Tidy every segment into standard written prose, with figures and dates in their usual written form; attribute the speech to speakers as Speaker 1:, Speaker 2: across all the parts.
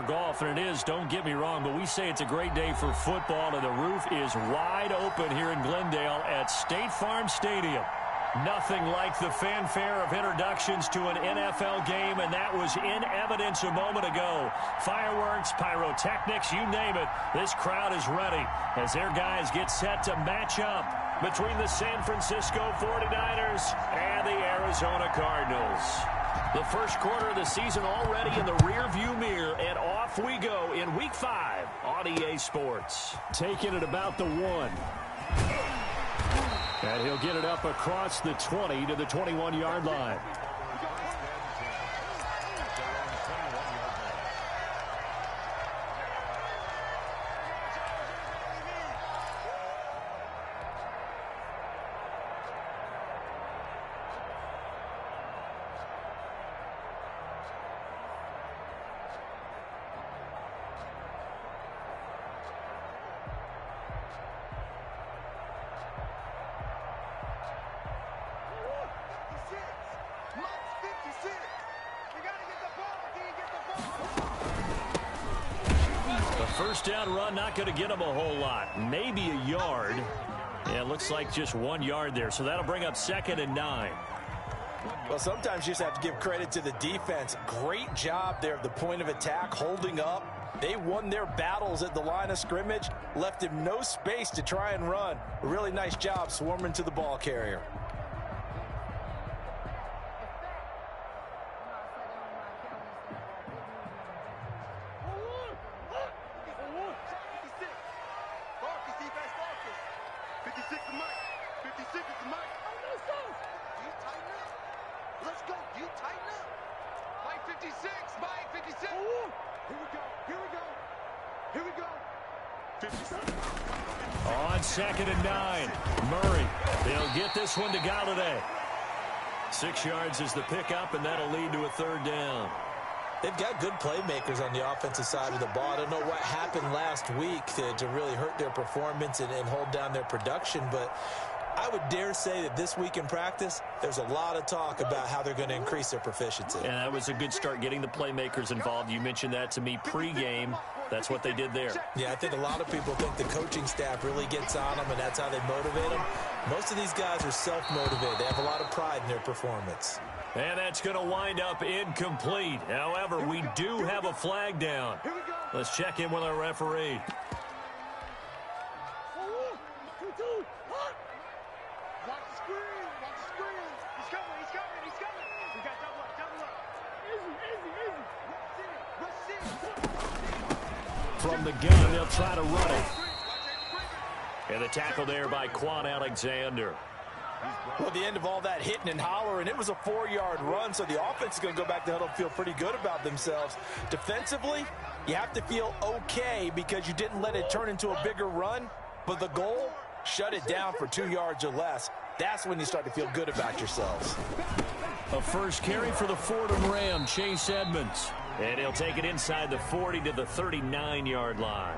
Speaker 1: golf, and it is, don't get me wrong, but we say it's a great day for football, and the roof is wide open here in Glendale at State Farm Stadium. Nothing like the fanfare of introductions to an NFL game, and that was in evidence a moment ago. Fireworks, pyrotechnics, you name it. This crowd is ready as their guys get set to match up between the San Francisco 49ers and the Arizona Cardinals. The first quarter of the season already in the rearview mirror, and off we go in Week 5 on EA Sports. Taking it about the 1. And he'll get it up across the 20 to the 21-yard line. First down run, not going to get him a whole lot. Maybe a yard. Yeah, it looks like just 1 yard there. So that'll bring up 2nd and 9.
Speaker 2: Well, sometimes you just have to give credit to the defense. Great job there at the point of attack, holding up. They won their battles at the line of scrimmage, left him no space to try and run. A really nice job swarming to the ball carrier.
Speaker 1: On 2nd and 9, Murray. They'll get this one to Galladay. 6 yards is the pickup, and that'll lead to a 3rd down.
Speaker 2: They've got good playmakers on the offensive side of the ball. I don't know what happened last week to really hurt their performance and hold down their production, but I would dare say that this week in practice, there's a lot of talk about how they're going to increase their proficiency.
Speaker 1: And that was a good start, getting the playmakers involved. You mentioned that to me pregame. That's what they did there.
Speaker 2: Yeah, I think a lot of people think the coaching staff really gets on them, and that's how they motivate them. Most of these guys are self-motivated. They have a lot of pride in their performance.
Speaker 1: And that's going to wind up incomplete. However, we do have a flag down. Let's check in with our referee. From the gun, they'll try to run it. And the tackle there by Quan Alexander.
Speaker 2: Well, at the end of all that hitting and hollering, it was a 4-yard run, so the offense is going to go back to huddle and feel pretty good about themselves. Defensively, you have to feel okay because you didn't let it turn into a bigger run, but the goal, shut it down for 2 yards or less. That's when you start to feel good about yourselves.
Speaker 1: A first carry for the Fordham Ram, Chase Edmonds. And he'll take it inside the 40 to the 39-yard line.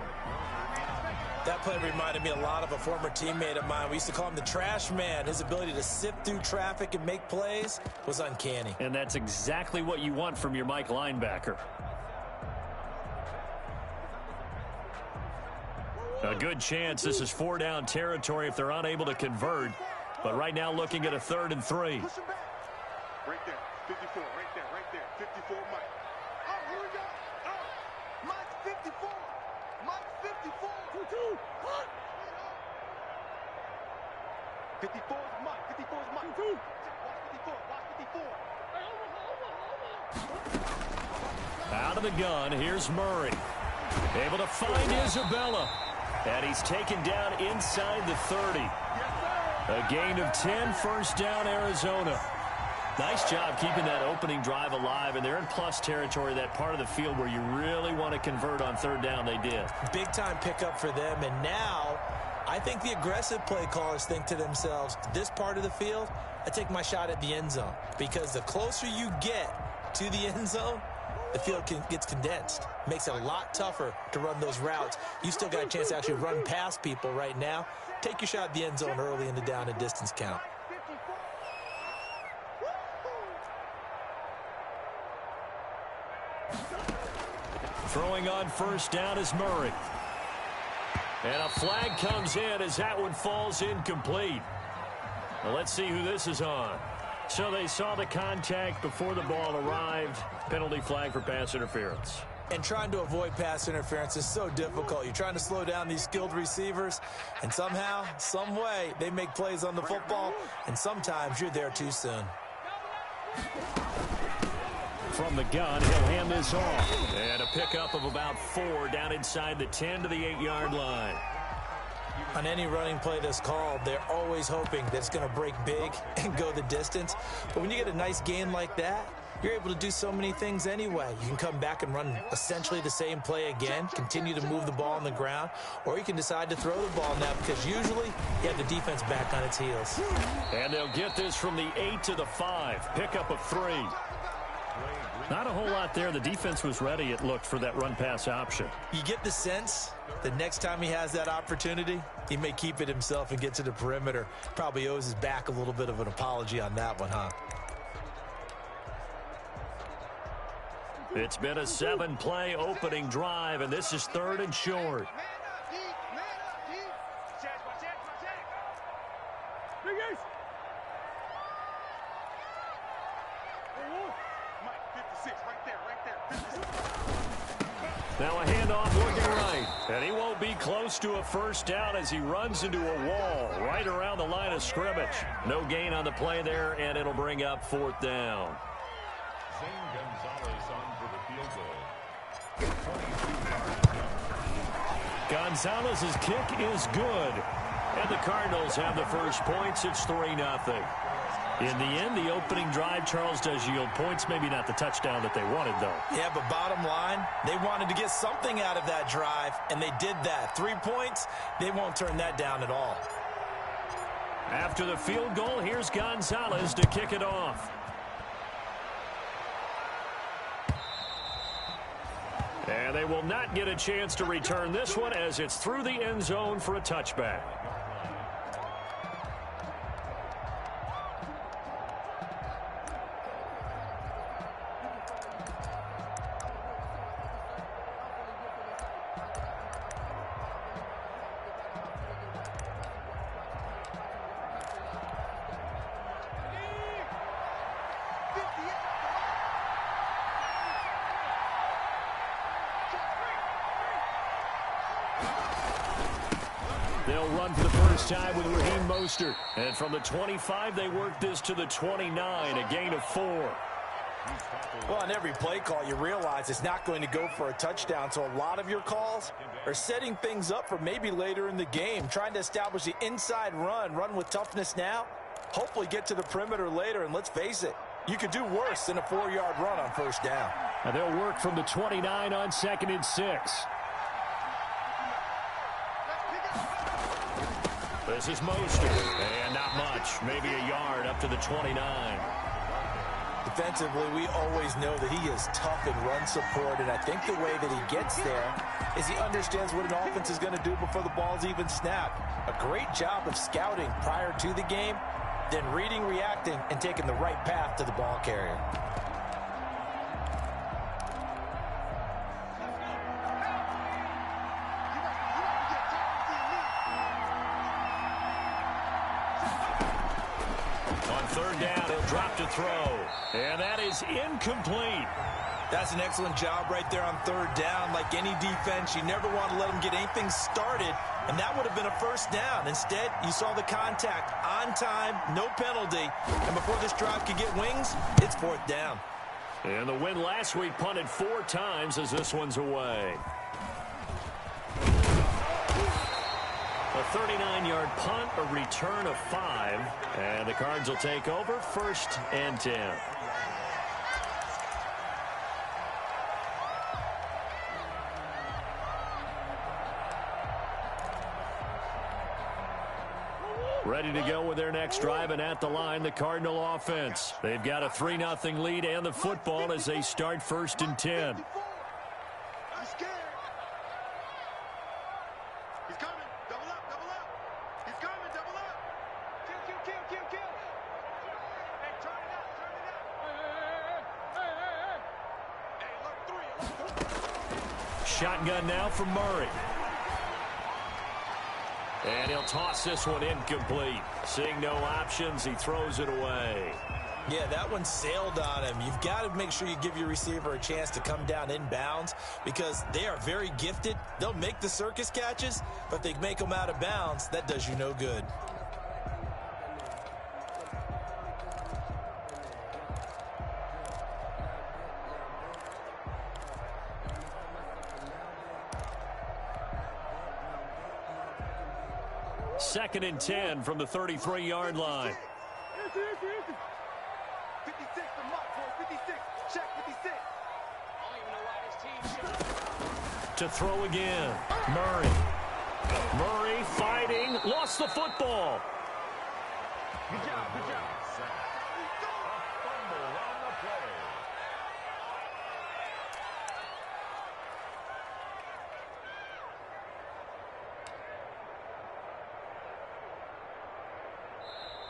Speaker 2: That play reminded me a lot of a former teammate of mine. We used to call him the trash man. His ability to sift through traffic and make plays was uncanny.
Speaker 1: And that's exactly what you want from your Mike linebacker. A good chance this is 4-down territory if they're unable to convert. But right now looking at a 3rd and 3.
Speaker 3: Right there, 54, right there, 54, Mike. Oh, here we go. Oh, Mike, 54. Mike, 54. 54 is Mike. 54 is Mike. Watch 54.
Speaker 1: Out of the gun, here's Murray. Able to find Isabella. And he's taken down inside the 30. A gain of 10, first down, Arizona. Nice job keeping that opening drive alive, and they're in plus territory, that part of the field where you really want to convert on 3rd down. They did.
Speaker 2: Big-time pickup for them, and now I think the aggressive play callers think to themselves, this part of the field, I take my shot at the end zone, because the closer you get to the end zone, the field gets condensed. Makes it a lot tougher to run those routes. You still got a chance to actually run past people right now. Take your shot at the end zone early in the down and distance count.
Speaker 1: Throwing on first down is Murray. And a flag comes in as that one falls incomplete. Well, let's see who this is on. So they saw the contact before the ball arrived. Penalty flag for pass interference.
Speaker 2: And trying to avoid pass interference is so difficult. You're trying to slow down these skilled receivers, and somehow, some way, they make plays on the football, and sometimes you're there too soon.
Speaker 1: From the gun, he'll hand this off. And a pickup of about 4 down inside the 10 to the 8-yard line.
Speaker 2: On any running play that's called, they're always hoping that it's going to break big and go the distance. But when you get a nice gain like that, you're able to do so many things anyway. You can come back and run essentially the same play again, continue to move the ball on the ground, or you can decide to throw the ball now because usually you have the defense back on its heels.
Speaker 1: And they'll get this from the 8 to the 5. Pickup of 3. Not a whole lot there. The defense was ready, it looked, for that run-pass option.
Speaker 2: You get the sense the next time he has that opportunity, he may keep it himself and get to the perimeter. Probably owes his back a little bit of an apology on that one, huh?
Speaker 1: It's been a 7-play opening drive, and this is 3rd and short. Now a handoff looking right. And he won't be close to a first down as he runs into a wall right around the line of scrimmage. No gain on the play there, and it'll bring up 4th down. Gonzalez's kick is good. And the Cardinals have the first points. It's 3-0. In the end, the opening drive, Charles, does yield points. Maybe not the touchdown that they wanted, though.
Speaker 2: Yeah, but bottom line, they wanted to get something out of that drive, and they did that. 3 points, they won't turn that down at all.
Speaker 1: After the field goal, here's Gonzalez to kick it off. And they will not get a chance to return this one as it's through the end zone for a touchback. They'll run for the first time with Raheem Mostert. And from the 25, they work this to the 29, a gain of 4.
Speaker 2: Well, on every play call, you realize it's not going to go for a touchdown. So a lot of your calls are setting things up for maybe later in the game, trying to establish the inside run with toughness now, hopefully get to the perimeter later. And let's face it, you could do worse than a 4-yard run on first down.
Speaker 1: And they'll work from the 29 on 2nd and 6. This is Mostert, and not much, maybe a yard up to the 29.
Speaker 2: Defensively, we always know that he is tough in run support, and I think the way that he gets there is he understands what an offense is going to do before the ball's even snapped. A great job of scouting prior to the game, then reading, reacting, and taking the right path to the ball carrier.
Speaker 1: Third down, he'll drop to throw. And that is incomplete.
Speaker 2: That's an excellent job right there on 3rd down. Like any defense, you never want to let them get anything started, and that would have been a first down. Instead, you saw the contact on time, no penalty, and before this drive could get wings, it's 4th down.
Speaker 1: And the win last week punted 4 times as this one's away. A 39-yard punt, a return of 5, and the Cards will take over 1st and 10. Ready to go with their next drive, and at the line, the Cardinal offense. They've got a 3-0 lead and the football as they start 1st and 10. shotgun now from Murray. And he'll toss this one incomplete. Seeing no options, he throws it away.
Speaker 2: Yeah, that one sailed on him. You've got to make sure you give your receiver a chance to come down inbounds because they are very gifted. They'll make the circus catches, but if they make them out of bounds, that does you no good.
Speaker 1: Second and 10 from the 33-yard line.
Speaker 3: 56, the mark, 56. Check 56.
Speaker 1: To throw again. Murray. Murray fighting. Lost the football.
Speaker 3: Good job, good job.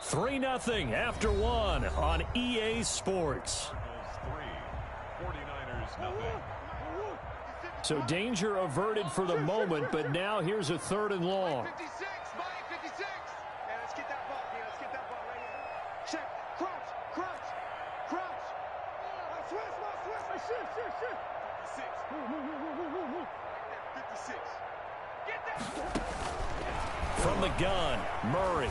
Speaker 1: Three 3-0 after one on EA Sports.
Speaker 4: 49ers nothing.
Speaker 1: So danger averted for the moment, but now here's a 3rd and long.
Speaker 3: 56, Mike, 56. Hey, let's get that ball here. Let's get that ball right here. Check. Crouch, crouch, crouch. Switch. Shift. 56. 56. Get that.
Speaker 1: From the gun, Murray.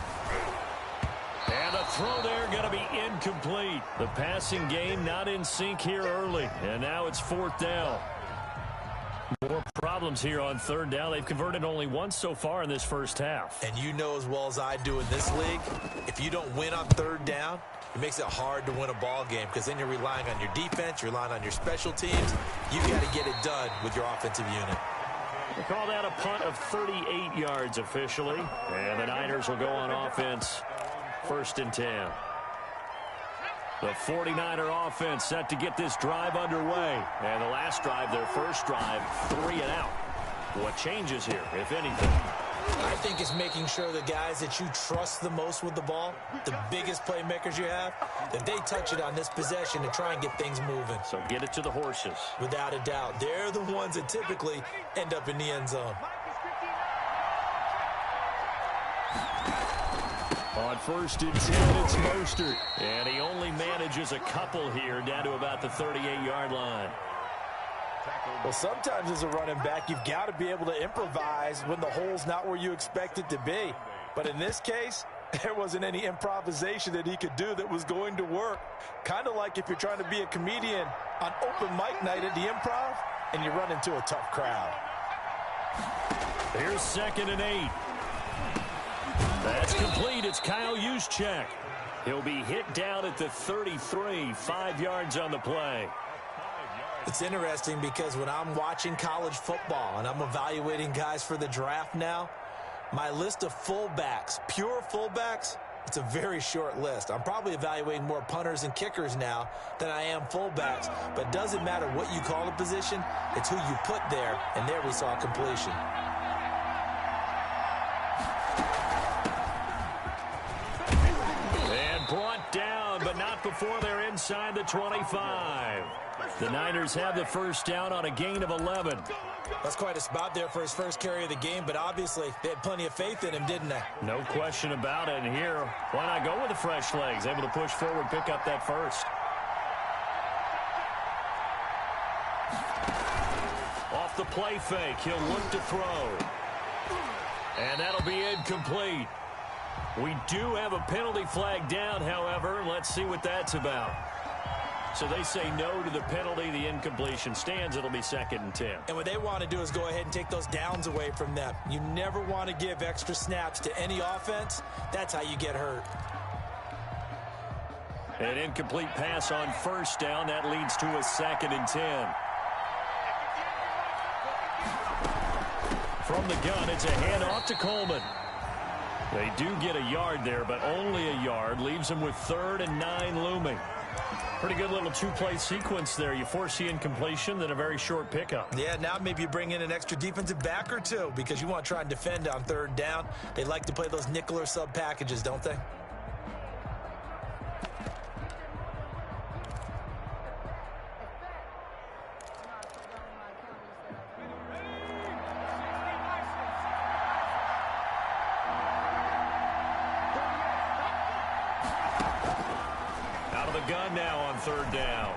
Speaker 1: And a throw there going to be incomplete. The passing game not in sync here early. And now it's 4th down. More problems here on 3rd down. They've converted only once so far in this first half.
Speaker 2: And you know as well as I do in this league, if you don't win on 3rd down, it makes it hard to win a ball game because then you're relying on your defense, you're relying on your special teams. You got to get it done with your offensive unit.
Speaker 1: They call that a punt of 38 yards officially. And the Niners will go on offense. 1st and 10. The 49er offense set to get this drive underway. And the last drive, their first drive, 3 and out. What changes here, if anything?
Speaker 2: I think it's making sure the guys that you trust the most with the ball, the biggest playmakers you have, that they touch it on this possession to try and get things moving.
Speaker 1: So get it to the horses.
Speaker 2: Without a doubt. They're the ones that typically end up in the end zone.
Speaker 1: On 1st and 10, it's Mostert. And he only manages a couple here down to about the 38-yard line.
Speaker 2: Well, sometimes as a running back, you've got to be able to improvise when the hole's not where you expect it to be. But in this case, there wasn't any improvisation that he could do that was going to work. Kind of like if you're trying to be a comedian on open mic night at the Improv and you run into a tough crowd.
Speaker 1: Here's 2nd and 8. That's complete. It's Kyle Juszczyk. He'll be hit down at the 33, 5 yards on the play.
Speaker 2: It's interesting because when I'm watching college football and I'm evaluating guys for the draft now, my list of fullbacks, pure fullbacks, it's a very short list. I'm probably evaluating more punters and kickers now than I am fullbacks, but it doesn't matter what you call the position, it's who you put there, and there we saw completion.
Speaker 1: Brought down, but not before they're inside the 25. The Niners have the first down on a gain of 11.
Speaker 2: That's quite a spot there for his first carry of the game, but obviously they had plenty of faith in him, didn't they?
Speaker 1: No question about it. And here, why not go with the fresh legs? Able to push forward, pick up that first. Off the play fake, he'll look to throw. And that'll be incomplete. We do have a penalty flag down, however. Let's see what that's about. So they say no to the penalty. The incompletion stands. It'll be 2nd and 10.
Speaker 2: And what they want to do is go ahead and take those downs away from them. You never want to give extra snaps to any offense. That's how you get hurt.
Speaker 1: An incomplete pass on 1st down. That leads to a 2nd and 10. From the gun, it's a handoff to Coleman. They do get a yard there, but only a yard. Leaves them with 3rd and 9 looming. Pretty good little 2-play sequence there. You force the incompletion, then a very short pickup.
Speaker 2: Yeah, now maybe you bring in an extra defensive back or two because you want to try and defend on 3rd down. They like to play those nickel or sub packages, don't they?
Speaker 1: gun now on third down.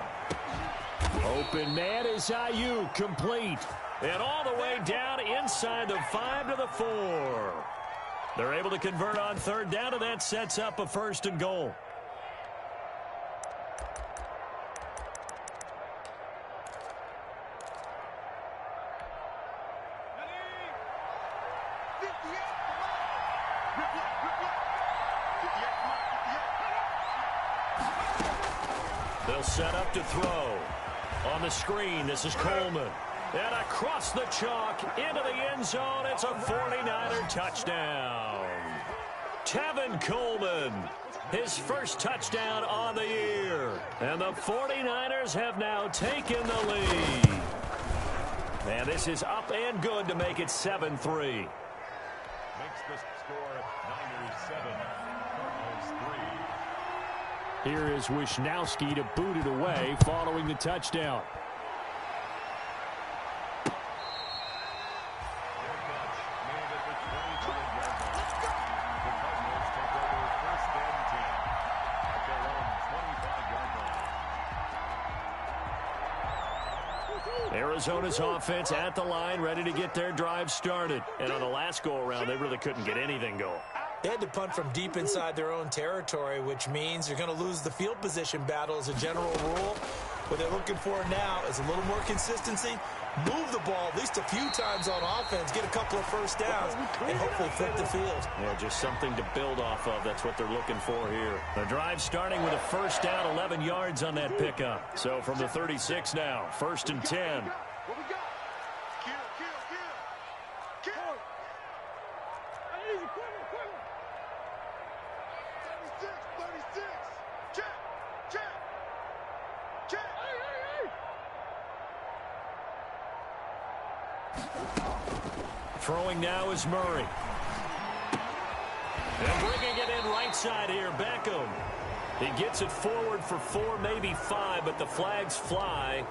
Speaker 1: Open man is Ayuk, complete. And all the way down inside the 5 to the 4. They're able to convert on third down, and that sets up a 1st and goal. They'll set up to throw. On the screen, this is Coleman. And across the chalk, into the end zone, it's a 49er touchdown. Tevin Coleman, his first touchdown on the year. And the 49ers have now taken the lead. And this is up and good to make it 7-3.
Speaker 4: Makes the score Niners 7, Cardinals 3.
Speaker 1: Here is Wisnowski to boot it away following the touchdown. Arizona's offense at the line, ready to get their drive started. And on the last go-around, they really couldn't get anything going.
Speaker 2: They had to punt from deep inside their own territory, which means you're going to lose the field position battle as a general rule. What they're looking for now is a little more consistency, move the ball at least a few times on offense, get a couple of first downs, and hopefully flip the field.
Speaker 1: Yeah, just something to build off of. That's what they're looking for here. The drive starting with a first down, 11 yards on that pickup. So from the 36 now, 1st and 10.
Speaker 3: What we got? Kill. 36. Check.
Speaker 1: Throwing now is Murray. And bringing it in right side here, Beckham. He gets it forward for 4, maybe 5, but the flags fly.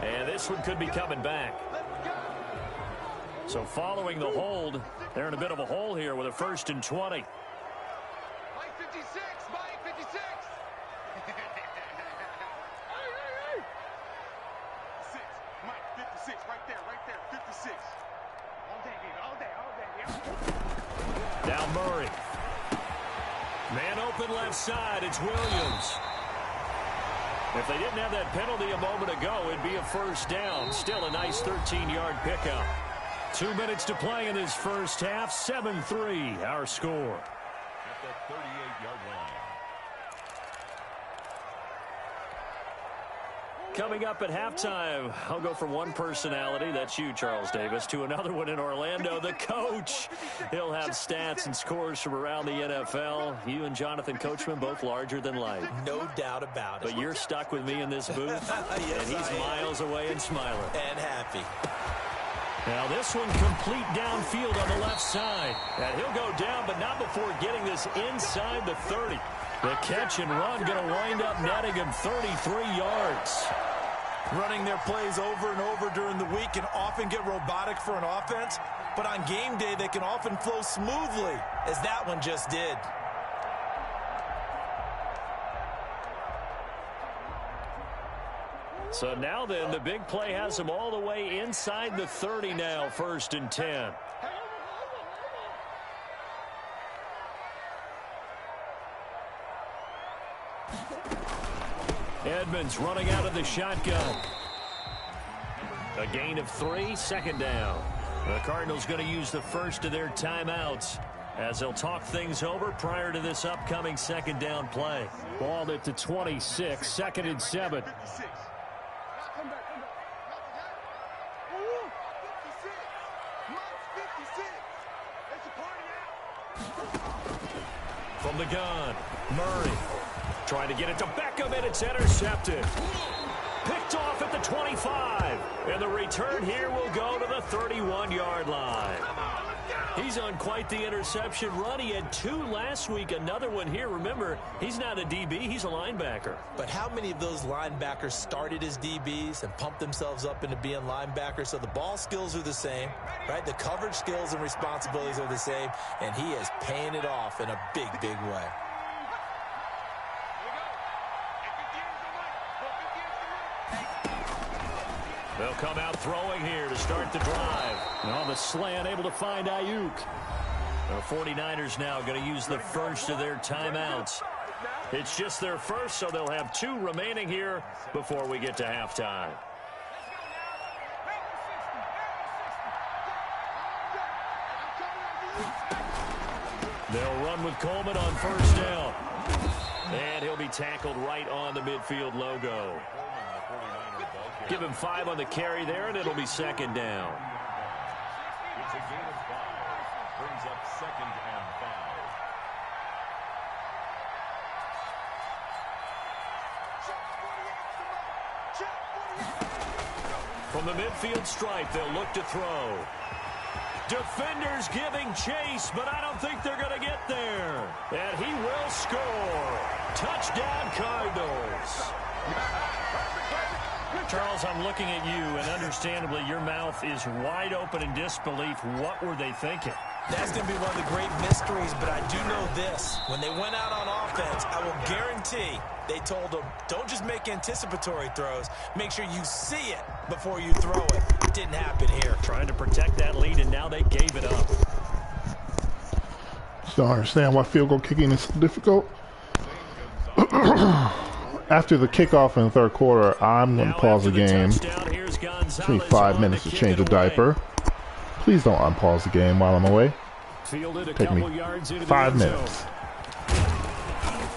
Speaker 1: And this one could be coming back. So following the hold, they're in a bit of a hole here with a 1st and 20.
Speaker 3: Mike 56. Mike 56. 6. Mike 56. Right there. 56. All day, baby. All day.
Speaker 1: Now Murray. Man open left side. It's Williams. If they didn't have that penalty a moment ago, it'd be a first down. Still a nice 13-yard pickup. 2 minutes to play in this first half. 7-3, our score.
Speaker 4: At the 38-yard line.
Speaker 1: Coming up at halftime, I'll go from one personality, that's you, Charles Davis, to another one in Orlando, the coach. He'll have stats and scores from around the NFL. You and Jonathan Coachman, both larger than life.
Speaker 2: No doubt about it.
Speaker 1: But you're stuck with me in this booth,
Speaker 2: Yes,
Speaker 1: and he's miles away and smiling.
Speaker 2: And happy.
Speaker 1: Now this one complete downfield on the left side. And he'll go down, but not before getting this inside the 30. The catch and run going to wind up netting him 33 yards.
Speaker 2: Running their plays over and over during the week can often get robotic for an offense, but on game day they can often flow smoothly, as that one just did.
Speaker 1: So now then, the big play has him all the way inside the 30 now, 1st and 10. Edmonds running out of the shotgun. A gain of 3, 2nd down. The Cardinals going to use the first of their timeouts as they'll talk things over prior to this upcoming 2nd down play. Ball at the 26, 2nd and 7.
Speaker 3: 56.
Speaker 1: From the gun, Murray trying to get it to Beckham, and it's intercepted. Picked off at the 25. And the return here will go to the 31-yard line. He's on quite the interception run. He had 2 last week, another one here. Remember, he's not a DB, he's a linebacker.
Speaker 2: But how many of those linebackers started as DBs and pumped themselves up into being linebackers? So the ball skills are the same, right? The coverage skills and responsibilities are the same, and he is paying it off in a big, big way.
Speaker 1: They'll come out throwing here to start the drive. And on the slant, able to find Ayuk. The 49ers now going to use the first of their timeouts. It's just their first, so they'll have 2 remaining here before we get to halftime. They'll run with Coleman on first down. And he'll be tackled right on the midfield logo. Give him 5 on the carry there, and it'll be second down.
Speaker 4: It's a gain of 5. Brings up 2nd and 5.
Speaker 1: From the midfield stripe, they'll look to throw. Defenders giving chase, but I don't think they're going to get there. And he will score. Touchdown, Cardinals. Charles, I'm looking at you, and understandably, your mouth is wide open in disbelief. What were they thinking?
Speaker 2: That's going to be one of the great mysteries, but I do know this. When they went out on offense, I will guarantee they told them, don't just make anticipatory throws. Make sure you see it before you throw it. It didn't happen here.
Speaker 1: Trying to protect that lead, and now they gave it up.
Speaker 5: Just don't understand why field goal kicking is so difficult. After the kickoff in the third quarter, I'm going to pause the game. Give me 5 minutes to change a diaper. Please don't unpause the game while I'm away. Take me 5 minutes.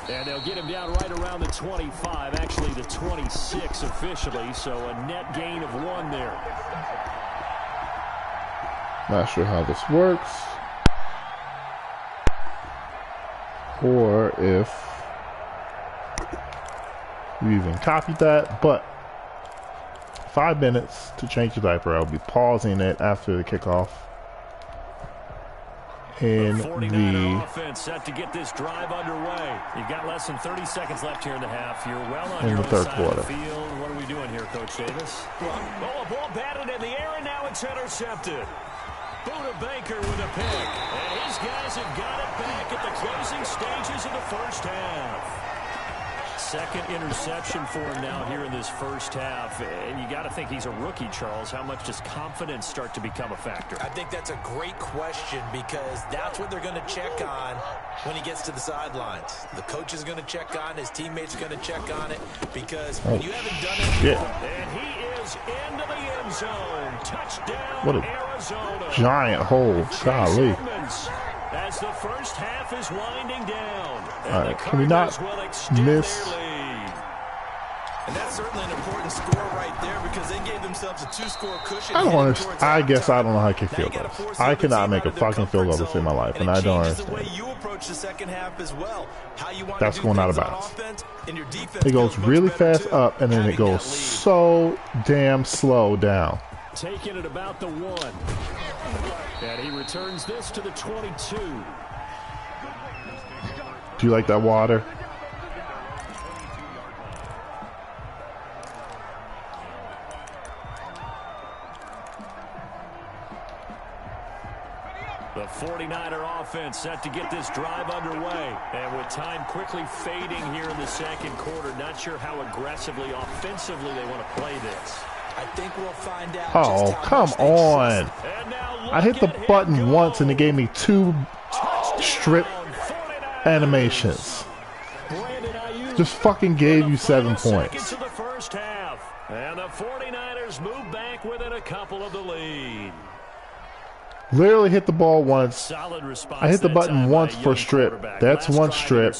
Speaker 1: And they'll get him down right around the 25, actually the 26 officially, so a net gain of 1 there.
Speaker 5: Not sure how this works. Or if we even copied that, but 5 minutes to change the diaper. I'll be pausing it after the kickoff. In the
Speaker 1: offense set to get this drive underway. You've got less than 30 seconds left here in the half. You're well on
Speaker 5: in
Speaker 1: your
Speaker 5: the third
Speaker 1: side
Speaker 5: quarter.
Speaker 1: Of the field. What are we doing here, Coach Davis? Oh, a ball batted in the air, and now it's intercepted. Buda Baker with a pick. And his guys have got it back at the closing stages of the first half. Second interception for him now here in this first half. And you got to think he's a rookie, Charles. How much does confidence start to become a factor?
Speaker 2: I think that's a great question because that's what they're going to check on when he gets to the sidelines. The coach is going to check on, his teammates are going to check on it because when you haven't done it before.
Speaker 1: And he is into the end zone. Touchdown,
Speaker 5: What a
Speaker 1: Arizona.
Speaker 5: giant hole. Golly.
Speaker 1: As the first half is winding down.
Speaker 5: All right, can we not miss?
Speaker 2: And that's certainly an important score right there because they gave themselves a 2-score cushion.
Speaker 5: I don't understand. I guess I don't know how to kick field goals. I cannot make a fucking field goal to save my life, and I don't understand.
Speaker 2: The way you approach the second half as well. How you want
Speaker 5: That's
Speaker 2: to do
Speaker 5: going out of
Speaker 2: things on
Speaker 5: bounds.
Speaker 2: offense, and your defense
Speaker 5: It goes
Speaker 2: feels much
Speaker 5: really
Speaker 2: better
Speaker 5: fast
Speaker 2: too,
Speaker 5: up, and then it
Speaker 2: having
Speaker 5: goes
Speaker 2: that lead.
Speaker 5: so damn slow down.
Speaker 1: Taking it about the 1. And he returns this to the 22.
Speaker 5: Do you like that water?
Speaker 1: The 49er offense set to get this drive underway. And with time quickly fading here in the second quarter, not sure how aggressively, offensively they want to play this.
Speaker 2: I think we'll find out.
Speaker 5: Oh,
Speaker 2: just how
Speaker 5: come
Speaker 2: much they trust
Speaker 5: on. I hit the button once and it gave me 2 strip animations. Just fucking gave you 7 points.
Speaker 1: To the first half. And the 49ers move back within a couple of the lead.
Speaker 5: Literally hit the ball once.
Speaker 1: Solid response.
Speaker 5: I hit the button once for strip. That's one strip.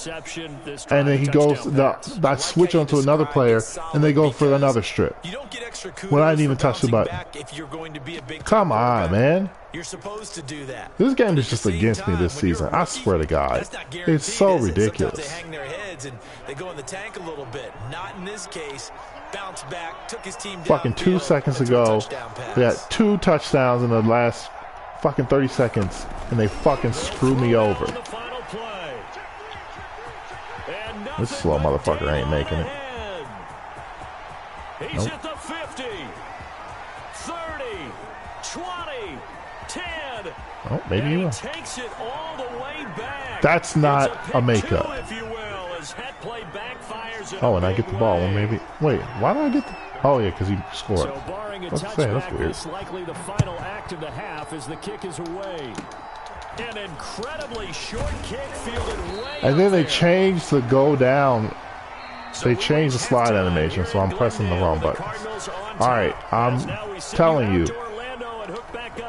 Speaker 5: And then he goes, I switch onto another player, and they go for another strip.
Speaker 2: You don't get extra
Speaker 5: When I didn't even touch the button.
Speaker 2: if you're going to be a big
Speaker 5: Come on, man.
Speaker 2: You're supposed to do that.
Speaker 5: This game is just against me this season. I swear to God. It's so ridiculous.
Speaker 2: They hang their heads and they go in the tank a little bit. Not in this case. Bounce back, took his team down.
Speaker 5: Fucking 2 seconds ago, they got 2 touchdowns in the last fucking 30 seconds, and they fucking screw me over. This slow motherfucker ain't making it.
Speaker 1: He's at the 50, 30, 20, 10.
Speaker 5: Oh, maybe he will.
Speaker 1: Takes it all the way back.
Speaker 5: That's not a makeup.
Speaker 1: If you will, as head play backfires.
Speaker 5: Oh, and I get the ball. Well, maybe. Wait, why do I get the... Oh, yeah, because he scored.
Speaker 1: So barring a touchback, this likely the final act of the half as the kick is away. An incredibly short kick fielded way.
Speaker 5: And then they changed the go down. They changed the slide animation, so I'm pressing the wrong buttons. All right, I'm telling you.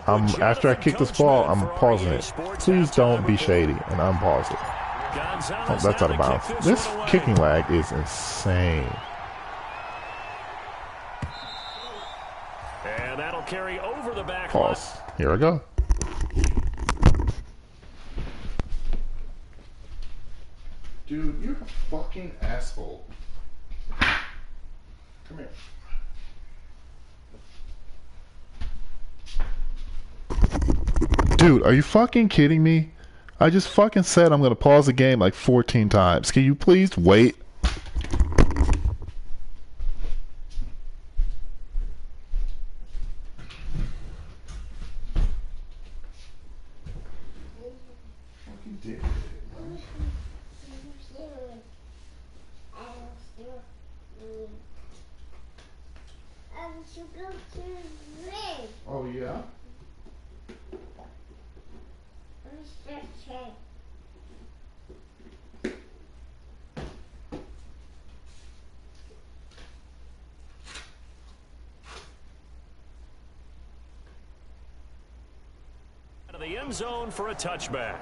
Speaker 5: After I kick this ball, I'm pausing it. Please don't be shady and unpause it. Oh, that's out of bounds. This kicking lag is insane.
Speaker 1: And that'll carry over the back.
Speaker 5: Pause. Here I go. Dude, you're a fucking asshole. Come here. Dude, are you fucking kidding me? I just fucking said I'm gonna pause the game like 14 times. Can you please wait? Fucking dick. Oh yeah?
Speaker 1: Out of the end zone for a touchback.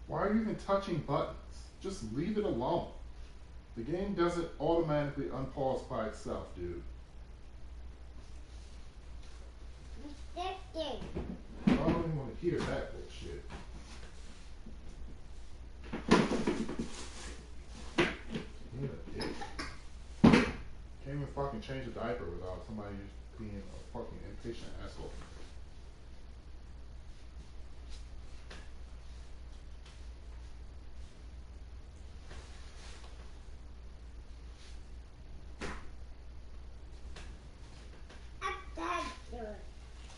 Speaker 5: Why are you even touching buttons? Just leave it alone. The game doesn't automatically unpause by itself, dude. I don't even want to hear that bullshit. Can't even fucking change a diaper without somebody being a fucking impatient asshole.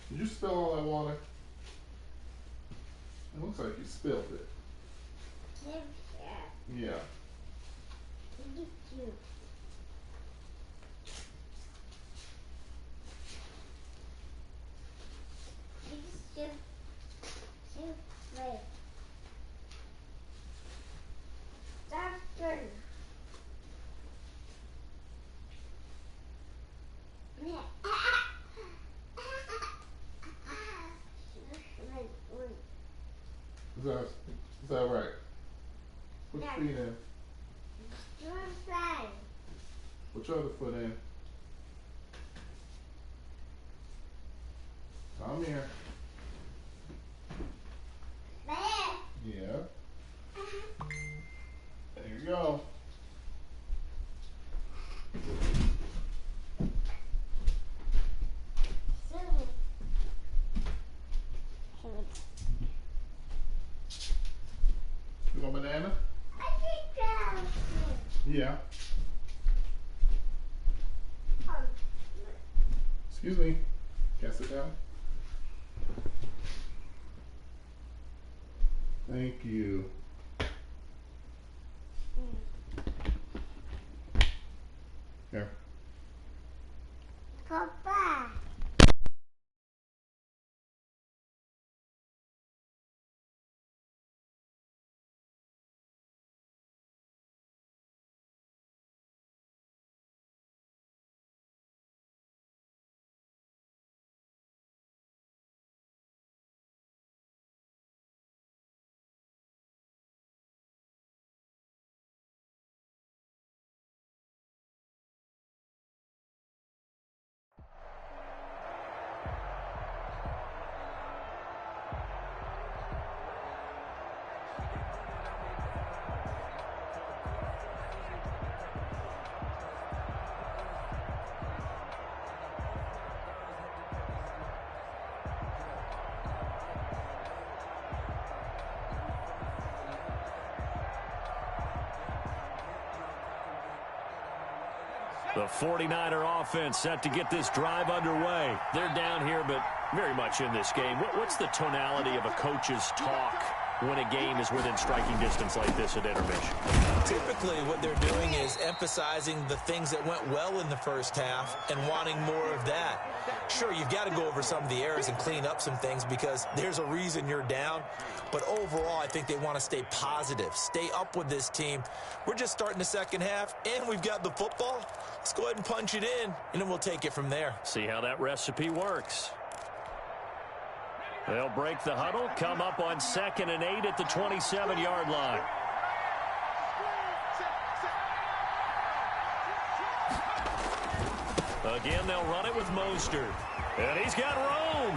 Speaker 5: Did you spill all that water? It looks like you spilled it. Yeah. Is that right? Put your feet in. Put your other foot in. Come here. Yeah. There you go. You want a banana? Yeah. Excuse me. Can I sit down? Thank you. Here.
Speaker 6: Papa.
Speaker 1: The 49er offense set to get this drive underway. They're down here, but very much in this game. What's the tonality of a coach's talk when a game is within striking distance like this at intermission?
Speaker 2: Typically, what they're doing is emphasizing the things that went well in the first half and wanting more of that. Sure, you've got to go over some of the errors and clean up some things because there's a reason you're down. But overall, I think they want to stay positive, stay up with this team. We're just starting the second half, and we've got the football. Let's go ahead and punch it in, and then we'll take it from there.
Speaker 1: See how that recipe works. They'll break the huddle, come up on 2nd and 8 at the 27-yard line. Again, they'll run it with Mostert. And he's got room.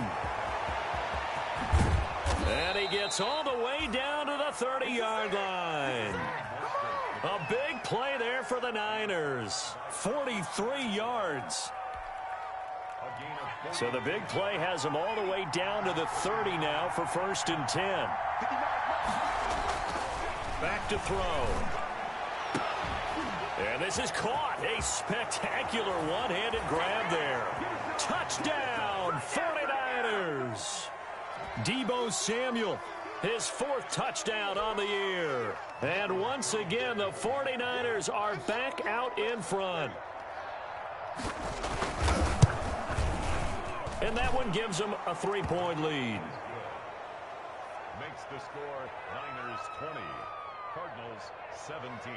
Speaker 1: And he gets all the way down to the 30-yard line. A big play there for the Niners. 43 yards. So the big play has them all the way down to the 30 now for 1st and 10. Back to throw. And this is caught. A spectacular one-handed grab there. Touchdown, 49ers. Deebo Samuel, his 4th touchdown on the year. And once again, the 49ers are back out in front. And that one gives them a 3-point lead.
Speaker 4: Makes the score Niners 20, Cardinals 17.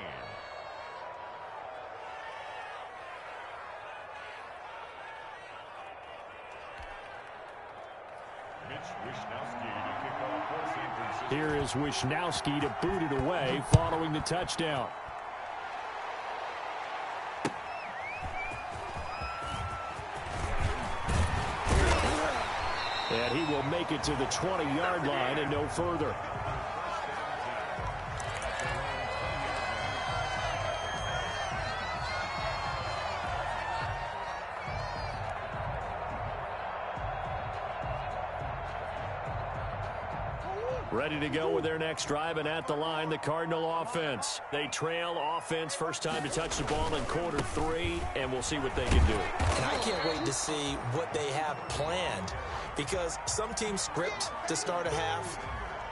Speaker 1: Here is Wishnowsky to boot it away following the touchdown. And he will make it to the 20-yard line and no further. Ready to go with their next drive, and at the line, the Cardinal offense. They trail offense, first time to touch the ball in quarter 3, and we'll see what they can do.
Speaker 2: And I can't wait to see what they have planned, because some teams script to start a half.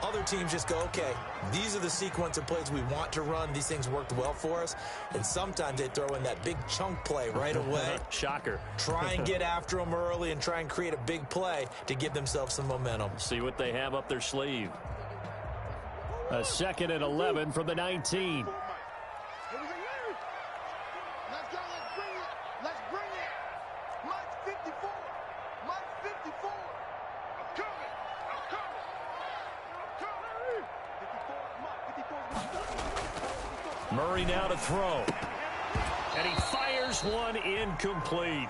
Speaker 2: Other teams just go, okay, these are the sequence of plays we want to run. These things worked well for us. And sometimes they throw in that big chunk play right away.
Speaker 1: Shocker.
Speaker 2: Try and get after them early and try and create a big play to give themselves some momentum.
Speaker 1: See what they have up their sleeve. A 2nd and 11 from the 19.
Speaker 3: Let's go, let's bring it. Let's bring it. Mike 54. Mike 54. I'm coming. I'm coming. I'm coming. 54.
Speaker 1: Murray now to throw. And he fires one incomplete.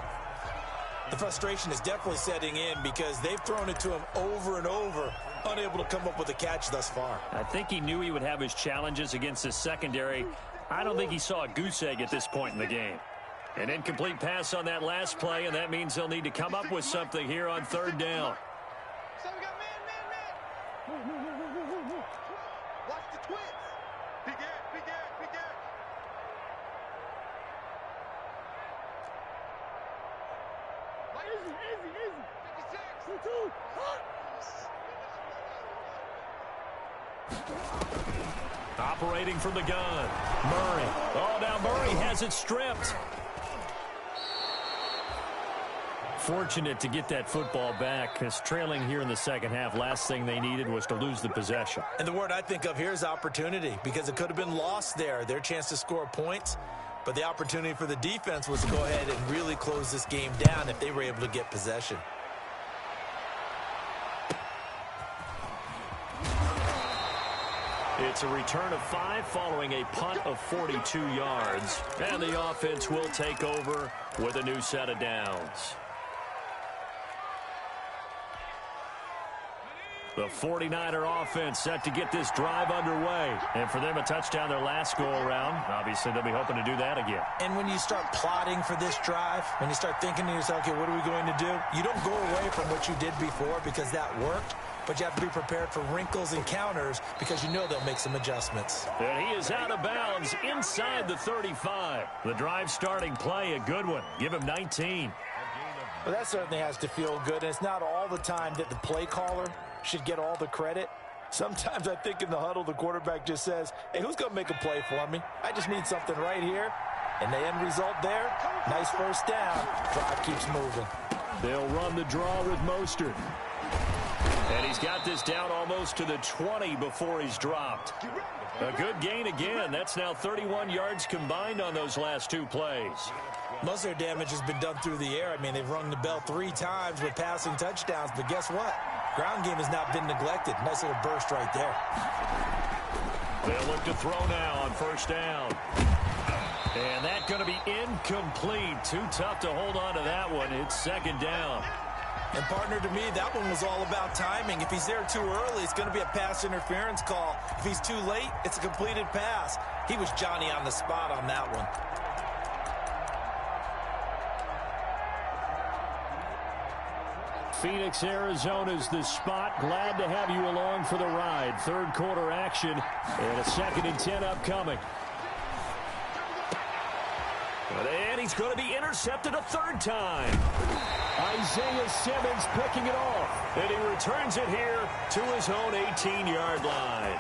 Speaker 2: The frustration is definitely setting in because they've thrown it to him over and over, unable to come up with a catch thus far.
Speaker 1: I think he knew he would have his challenges against his secondary. I don't think he saw a goose egg at this point in the game. An incomplete pass on that last play, and that means they'll need to come up with something here on 3rd down.
Speaker 3: So we got man. Watch the twins. Big edge, big edge, big edge. Easy. 56. 2.
Speaker 1: Operating from the gun. Murray. Oh, now Murray has it stripped. Fortunate to get that football back, because trailing here in the second half, last thing they needed was to lose the possession.
Speaker 2: And the word I think of here is opportunity, because it could have been lost there, their chance to score points. But the opportunity for the defense was to go ahead and really close this game down if they were able to get possession.
Speaker 1: It's a return of 5 following a punt of 42 yards. And the offense will take over with a new set of downs. The 49er offense set to get this drive underway. And for them, a touchdown their last go-around. Obviously, they'll be hoping to do that again.
Speaker 2: And when you start plotting for this drive, when you start thinking to yourself, okay, what are we going to do? You don't go away from what you did before because that worked. But you have to be prepared for wrinkles and counters because you know they'll make some adjustments.
Speaker 1: And he is out of bounds inside the 35. The drive starting play, a good one. Give him 19.
Speaker 2: Well, that certainly has to feel good. And it's not all the time that the play caller should get all the credit. Sometimes I think in the huddle, the quarterback just says, hey, who's going to make a play for me? I just need something right here. And the end result there, nice first down. Drive keeps moving.
Speaker 1: They'll run the draw with Mostert. And he's got this down almost to the 20 before he's dropped. A good gain again. That's now 31 yards combined on those last 2 plays.
Speaker 2: Most of their damage has been done through the air. I mean, they've rung the bell 3 times with passing touchdowns. But guess what? Ground game has not been neglected. Nice little burst right there.
Speaker 1: They'll look to throw now on first down. And that's going to be incomplete. Too tough to hold on to that one. It's second down.
Speaker 2: And, partner, to me, that one was all about timing. If he's there too early, it's going to be a pass interference call. If he's too late, it's a completed pass. He was Johnny on the spot on that one.
Speaker 1: Phoenix, Arizona's the spot. Glad to have you along for the ride. Third quarter action and a 2nd and 10 upcoming. And he's going to be intercepted a 3rd time. Isaiah Simmons picking it off. And he returns it here to his own 18-yard line.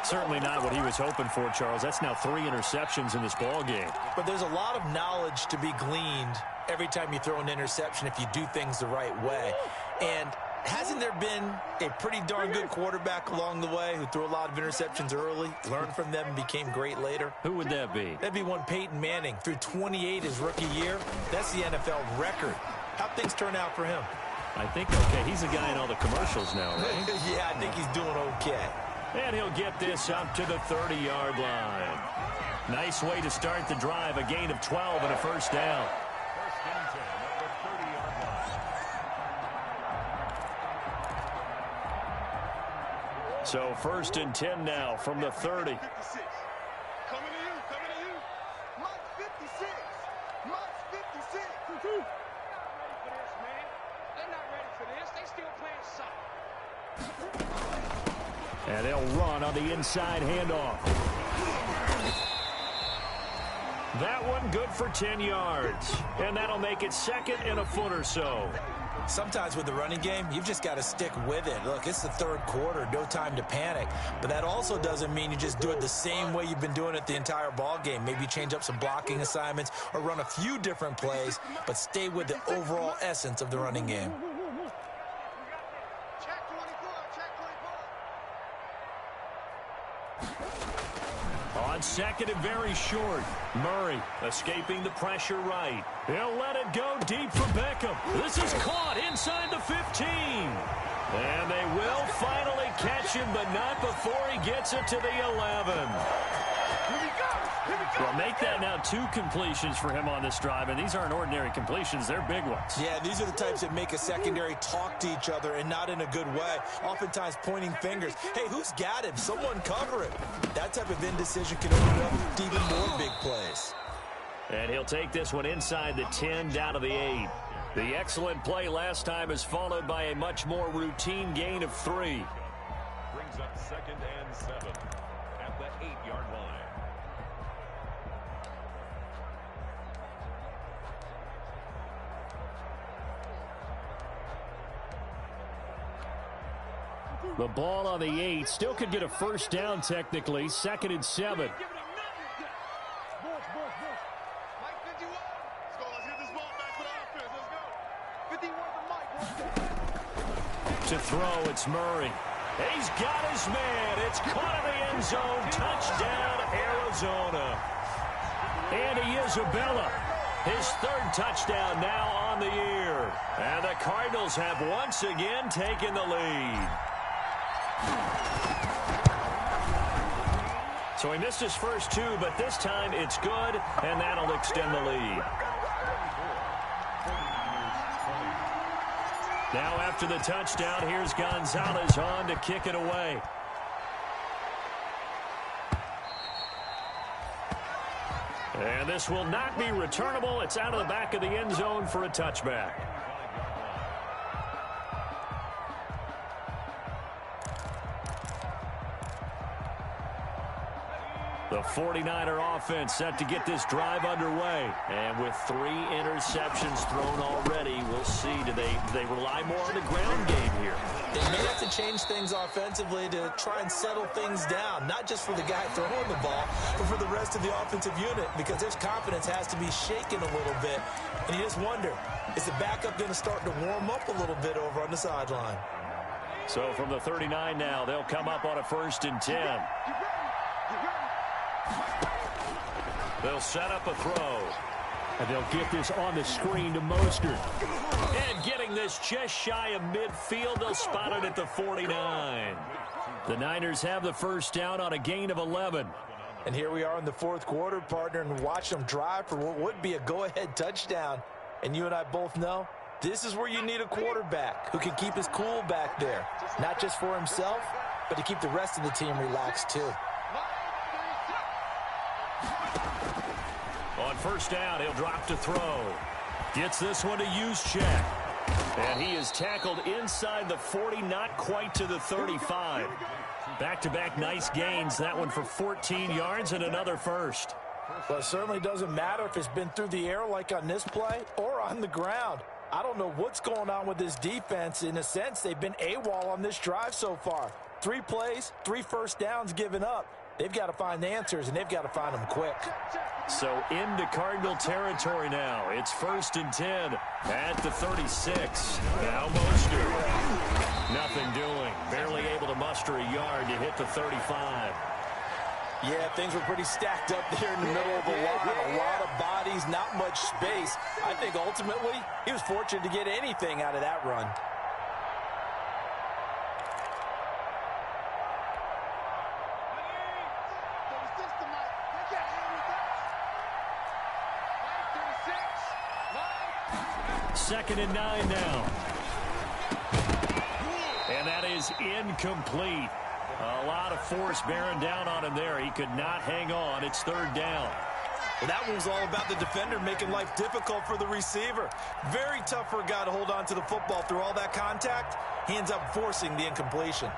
Speaker 1: Certainly not what he was hoping for, Charles. That's now 3 interceptions in this ball game.
Speaker 2: But there's a lot of knowledge to be gleaned every time you throw an interception if you do things the right way. And hasn't there been a pretty darn good quarterback along the way who threw a lot of interceptions early, learned from them, and became great later?
Speaker 1: Who would that be?
Speaker 2: That'd be one Peyton Manning. Threw 28 his rookie year. That's the NFL record. How'd things turn out for him?
Speaker 1: I think okay. He's a guy in all the commercials now, right?
Speaker 2: Yeah, I think he's doing okay.
Speaker 1: And he'll get this up to the 30-yard line. Nice way to start the drive. A gain of 12 and a first down.
Speaker 4: First and 10 at the 30-yard line.
Speaker 1: So 1st and 10 now from the 30.
Speaker 3: 56. Coming to you, coming to you. Mike 56. Mike 56. They're not ready for this, man. They're not ready for this. They still playing soccer.
Speaker 1: And they'll run on the inside handoff. That one good for 10 yards. And that'll make it 2nd and a foot or so.
Speaker 2: Sometimes with the running game, you've just got to stick with it. Look, it's the 3rd quarter, no time to panic. But that also doesn't mean you just do it the same way you've been doing it the entire ball game. Maybe change up some blocking assignments or run a few different plays, but stay with the overall essence of the running game.
Speaker 3: Check 24, check 24.
Speaker 1: On 2nd and very short. Murray escaping the pressure right. He'll let it go deep for Beckham. This is caught inside the 15. And they will finally catch him, but not before he gets it to the 11. Well, make that now 2 completions for him on this drive, and these aren't ordinary completions. They're big ones.
Speaker 2: Yeah, these are the types that make a secondary talk to each other and not in a good way. Oftentimes pointing fingers. Hey, who's got him? Someone cover it. That type of indecision can open up to even more big plays.
Speaker 1: And he'll take this one inside the 10 down to the 8. The excellent play last time is followed by a much more routine gain of 3.
Speaker 4: Brings up 2nd and 7 at the 8-yard line.
Speaker 1: The ball on the 8. Still could get a first down technically. 2nd and 7.
Speaker 3: Mike 51. Let's go. Let's get this ball back for the offense. Let's go. 51 to Mike.
Speaker 1: To throw, it's Murray. He's got his man. It's caught in the end zone. Touchdown, Arizona. Andy Isabella, his 3rd touchdown now on the year. And the Cardinals have once again taken the lead. So he missed his first 2, but this time it's good, and that'll extend the lead. Now after the touchdown, here's Gonzalez on to kick it away. And this will not be returnable. It's out of the back of the end zone for a touchback. The 49er offense set to get this drive underway. And with 3 interceptions thrown already, we'll see. Do they rely more on the ground game here?
Speaker 2: They may have to change things offensively to try and settle things down, not just for the guy throwing the ball, but for the rest of the offensive unit, because his confidence has to be shaken a little bit. And you just wonder, is the backup going to start to warm up a little bit over on the sideline?
Speaker 1: So from the 39 now, they'll come up on a 1st and 10. They'll set up a throw. And they'll get this on the screen to Mostert. And getting this just shy of midfield, they'll spot it at the 49. The Niners have the first down on a gain of 11.
Speaker 2: And here we are in the 4th quarter, partner, and watch them drive for what would be a go-ahead touchdown. And you and I both know this is where you need a quarterback who can keep his cool back there, not just for himself, but to keep the rest of the team relaxed too.
Speaker 1: On 1st down, he'll drop to throw. Gets this one to Juszczyk. And he is tackled inside the 40, not quite to the 35. Back-to-back nice gains. That one for 14 yards and another first.
Speaker 2: Well, it certainly doesn't matter if it's been through the air like on this play or on the ground. I don't know what's going on with this defense. In a sense, they've been AWOL on this drive so far. 3 plays, 3 first downs given up. They've got to find the answers, and they've got to find them quick.
Speaker 1: So into Cardinal territory now. It's 1st and 10 at the 36. Now Mostert. Nothing doing. Barely able to muster a yard to hit the 35.
Speaker 2: Yeah, things were pretty stacked up there in the middle of the line. A lot of bodies, not much space. I think ultimately he was fortunate to get anything out of that run.
Speaker 1: Second and 9 now. And that is incomplete. A lot of force bearing down on him there. He could not hang on. It's 3rd down.
Speaker 2: Well, that one was all about the defender making life difficult for the receiver. Very tough for a guy to hold on to the football through all that contact. He ends up forcing the incompletion.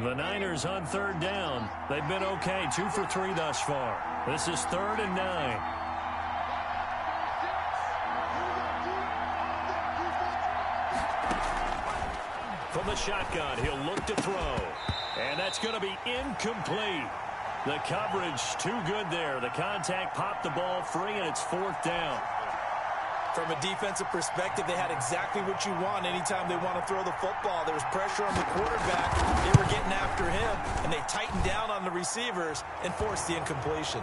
Speaker 1: The Niners on 3rd down. They've been okay. 2 for 3 thus far. This is 3rd and 9. From the shotgun, he'll look to throw. And that's going to be incomplete. The coverage too good there. The contact popped the ball free, and it's 4th down.
Speaker 2: From a defensive perspective, they had exactly what you want anytime they want to throw the football. There was pressure on the quarterback. They were getting after him, and they tightened down on the receivers and forced the incompletion.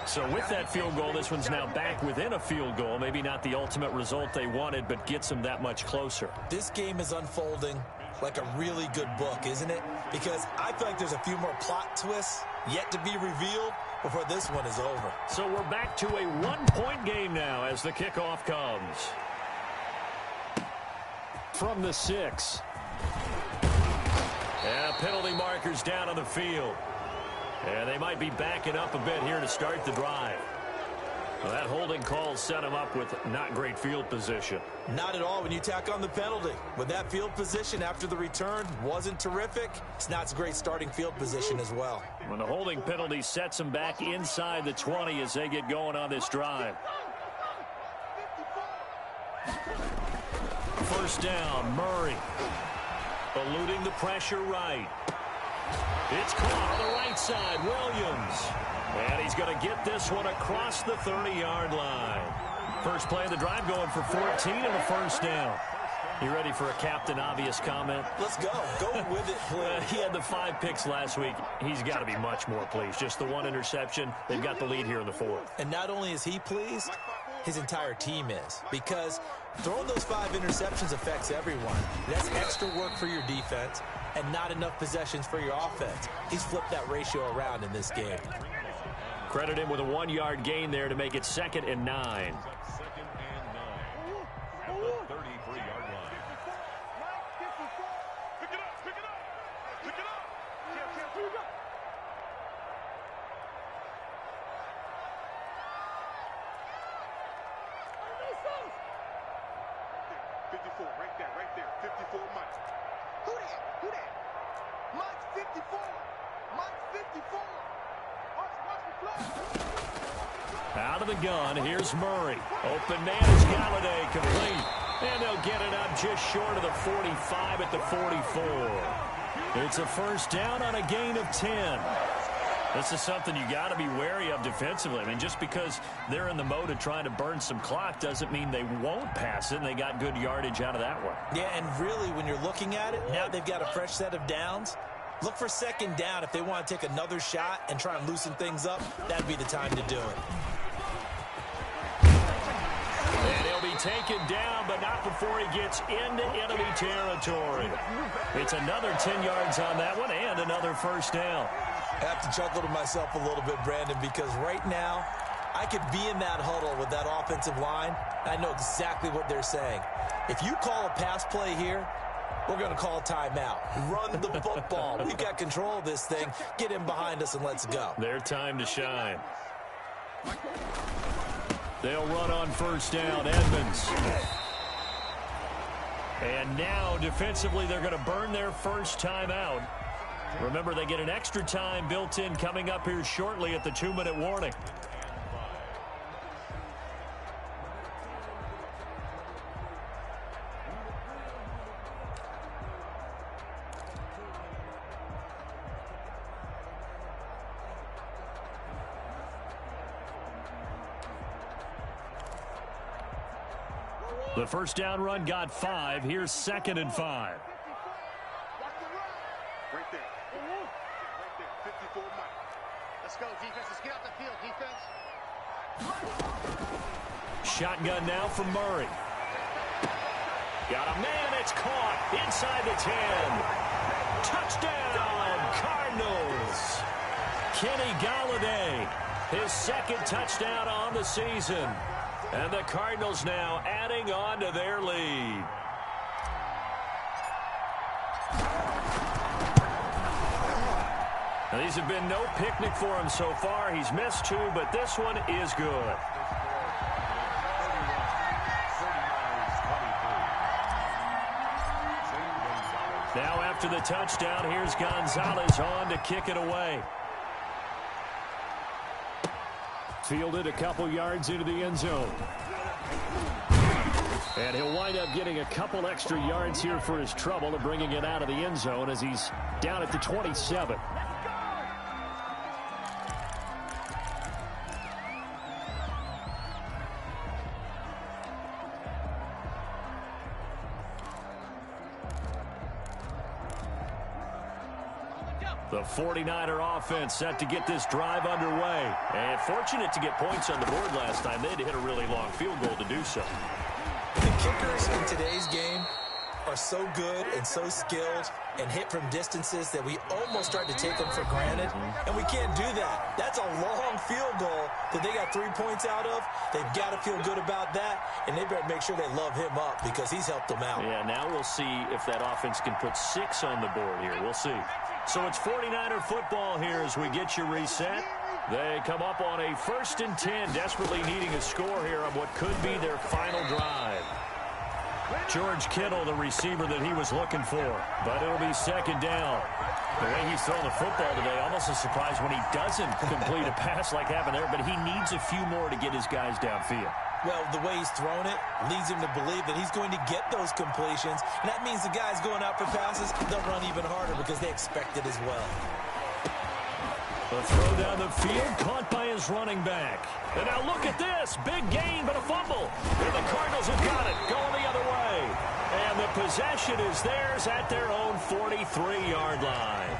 Speaker 1: So with that field goal, this one's now back within a field goal. Maybe not the ultimate result they wanted, but gets them that much closer.
Speaker 2: This game is unfolding like a really good book, isn't it? Because I feel like there's a few more plot twists yet to be revealed before this one is over.
Speaker 1: So we're back to a 1-point game now as the kickoff comes. From the 6. And penalty markers down on the field. And they might be backing up a bit here to start the drive. Well, that holding call set him up with not great field position.
Speaker 2: Not at all when you tack on the penalty. When that field position after the return wasn't terrific, it's not a great starting field position as well.
Speaker 1: When the holding penalty sets them back inside the 20 as they get going on this drive. 1st down, Murray. Eluding the pressure right. It's caught on the right side, Williams. And he's going to get this one across the 30-yard line. First play of the drive going for 14 and a 1st down. You ready for a Captain Obvious comment?
Speaker 2: Let's go. Go with it, please.
Speaker 1: He had the 5 picks last week. He's got to be much more pleased. Just the 1 interception. They've got the lead here in the 4th.
Speaker 2: And not only is he pleased, his entire team is. Because throwing those 5 interceptions affects everyone. That's extra work for your defense and not enough possessions for your offense. He's flipped that ratio around in this game.
Speaker 1: Credit him with a 1-yard gain there to make it 2nd and 9.
Speaker 3: Who that? Mike's 54. Mike's 54. Watch the flag.
Speaker 1: Out of the gun, here's Murray. Open man is Galladay, complete. And they'll get it up just short of the 45 at the 44. It's a first down on a gain of 10. This is something you got to be wary of defensively. I mean, just because they're in the mode of trying to burn some clock doesn't mean they won't pass it, and they got good yardage out of that one.
Speaker 2: Yeah, and really, when you're looking at it, now they've got a fresh set of downs. Look for second down if they want to take another shot and try and loosen things up. That'd be the time to do it.
Speaker 1: And he'll be taken down, but not before he gets into enemy territory. It's another 10 yards on that one and another first down.
Speaker 2: I have to chuckle to myself a little bit, Brandon, because right now I could be in that huddle with that offensive line. I know exactly what they're saying. If you call a pass play here, we're going to call timeout. Run the football. We've got control of this thing. Get in behind us and let's go.
Speaker 1: Their time to shine. They'll run on first down. Edmonds. And now defensively they're going to burn their first time out. Remember, they get an extra time built in coming up here shortly at the 2-minute warning. The first down run got 5. Here's 2nd and 5.
Speaker 3: Right there. Right there. 54 Mike. Let's go, defense. Let's get out the field, defense.
Speaker 1: Shotgun now from Murray. Got a man. It's caught inside the 10. Touchdown, Cardinals. Kenny Galladay, his second touchdown on the season. And the Cardinals now adding on to their lead. Now, these have been no picnic for him so far. He's missed 2, but this one is good. Now after the touchdown, here's Gonzalez on to kick it away. Fielded a couple yards into the end zone. And he'll wind up getting a couple extra yards here for his trouble and bringing it out of the end zone as he's down at the 27. The 49er offense set to get this drive underway. And fortunate to get points on the board last time. They had to hit a really long field goal to do so.
Speaker 2: The kickers in today's game are so good and so skilled and hit from distances that we almost start to take them for granted. And we can't do that. That's a long field goal that they got 3 points out of. They've got to feel good about that, and they better make sure they love him up because he's helped them out.
Speaker 1: Yeah, now we'll see if that offense can put 6 on the board here. We'll see. So it's 49er football here as we get you reset. They come up on a 1st and 10, desperately needing a score here on what could be their final drive. George Kittle, the receiver that he was looking for, but it'll be 2nd down. The way he's throwing the football today, almost a surprise when he doesn't complete a pass like happened there, but he needs a few more to get his guys downfield.
Speaker 2: Well, the way he's thrown it leads him to believe that he's going to get those completions. And that means the guys going out for passes, they'll run even harder because they expect it as well.
Speaker 1: The throw down the field, caught by his running back. And now look at this. Big gain, but a fumble. And the Cardinals have got it, going the other way. And the possession is theirs at their own 43-yard line.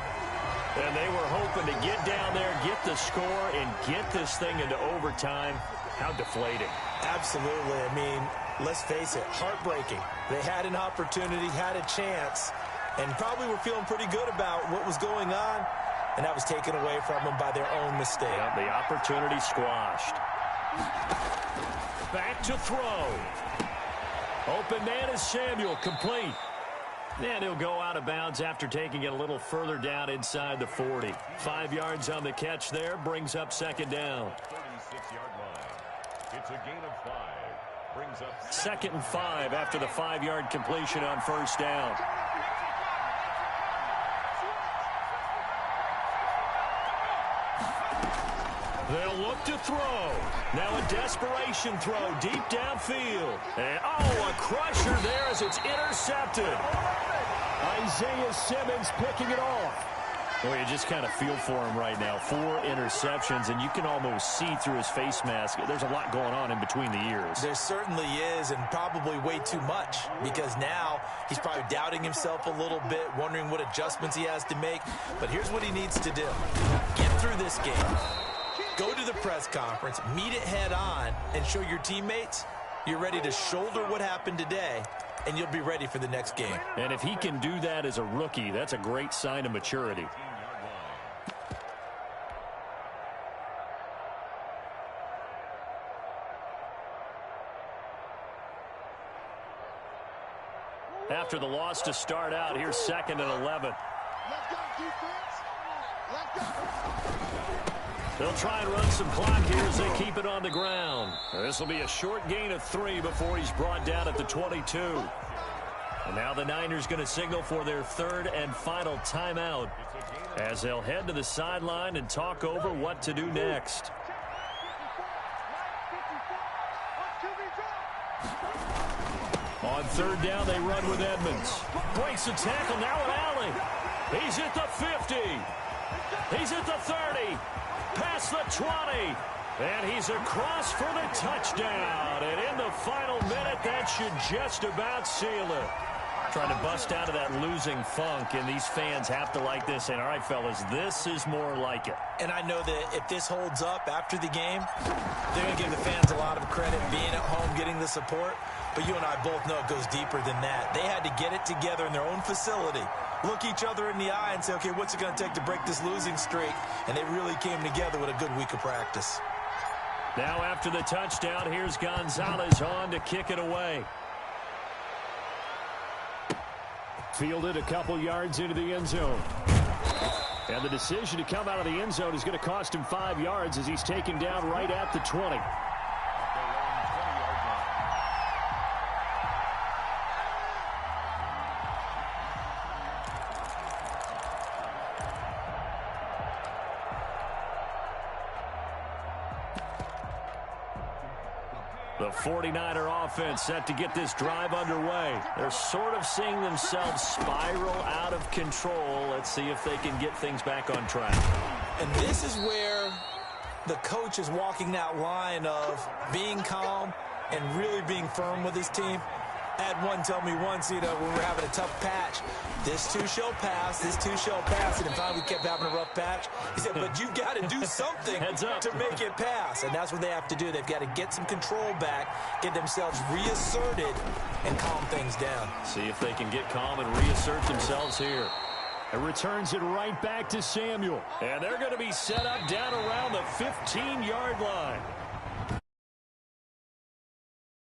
Speaker 1: And they were hoping to get down there, get the score, and get this thing into overtime. How deflating.
Speaker 2: Absolutely. I mean, let's face it, heartbreaking. They had an opportunity, had a chance, and probably were feeling pretty good about what was going on, and that was taken away from them by their own mistake.
Speaker 1: Yeah, the opportunity squashed. Back to throw. Open man is Samuel, complete. And he'll go out of bounds after taking it a little further down inside the 40. 5 yards on the catch there, brings up 2nd down.
Speaker 4: 36-yard line. It's a gain of 5. Brings up
Speaker 1: 2nd and 5 after the 5-yard completion on 1st down. They'll look to throw. Now a desperation throw deep downfield. And, oh, a crusher there as it's intercepted. Isaiah Simmons picking it off. Well, you just kind of feel for him right now. 4 interceptions, and you can almost see through his face mask. There's a lot going on in between the ears.
Speaker 2: There certainly is, and probably way too much, because now he's probably doubting himself a little bit, wondering what adjustments he has to make. But here's what he needs to do. Get through this game. Go to the press conference, meet it head on, and show your teammates you're ready to shoulder what happened today, and you'll be ready for the next game.
Speaker 1: And if he can do that as a rookie, that's a great sign of maturity. After the loss to start out, here's 2nd and 11.
Speaker 3: Let's go, defense. Let's go.
Speaker 1: They'll try and run some clock here as they keep it on the ground. This will be a short gain of 3 before he's brought down at the 22. And now the Niners going to signal for their 3rd and final timeout as they'll head to the sideline and talk over what to do next. On 3rd down, they run with Edmonds. Breaks the tackle, now an alley. He's at the 50. He's at the 30. Past the 20. And he's across for the touchdown. And in the final minute, that should just about seal it. Trying to bust out of that losing funk, and these fans have to like this. And all right, fellas, this is more like it.
Speaker 2: And I know that if this holds up after the game, they're going to give the fans a lot of credit being at home, getting the support. But you and I both know it goes deeper than that. They had to get it together in their own facility, look each other in the eye and say, okay, what's it going to take to break this losing streak? And they really came together with a good week of practice.
Speaker 1: Now after the touchdown, here's Gonzalez on to kick it away. Fielded a couple yards into the end zone. And the decision to come out of the end zone is going to cost him 5 yards as he's taken down right at the 20. The 49er offense set to get this drive underway. They're sort of seeing themselves spiral out of control. Let's see if they can get things back on track.
Speaker 2: And this is where the coach is walking that line of being calm and really being firm with his team. I had one tell me once, when we were having a tough patch, this too shall pass, this too shall pass. And finally we kept having a rough patch. He said, but you've got to do something to make it pass. And that's what they have to do. They've got to get some control back, get themselves reasserted, and calm things down.
Speaker 1: See if they can get calm and reassert themselves here. It returns it right back to Samuel. And they're going to be set up down around the 15-yard line.